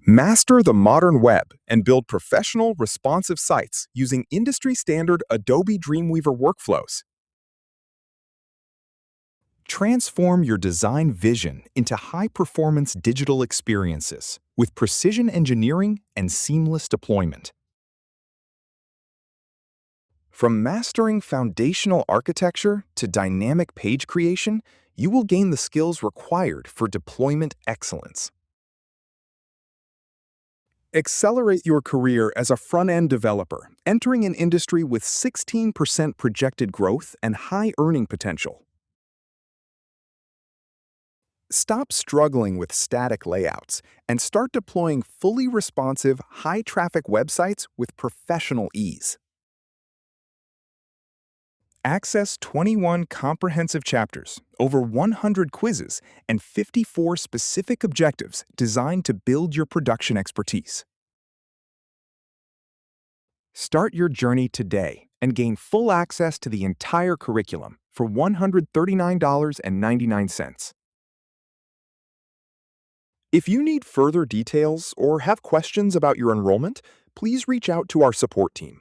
Master the modern web and build professional, responsive sites using industry-standard Adobe Dreamweaver workflows. Transform your design vision into high-performance digital experiences with precision engineering and seamless deployment. From mastering foundational architecture to dynamic page creation, you will gain the skills required for deployment excellence. Accelerate your career as a front-end developer, entering an industry with 16% projected growth and high earning potential. Stop struggling with static layouts and start deploying fully responsive, high-traffic websites with professional ease. Access 21 comprehensive chapters, over 100 quizzes, and 54 specific objectives designed to build your production expertise. Start your journey today and gain full access to the entire curriculum for $139.99. If you need further details or have questions about your enrollment, please reach out to our support team.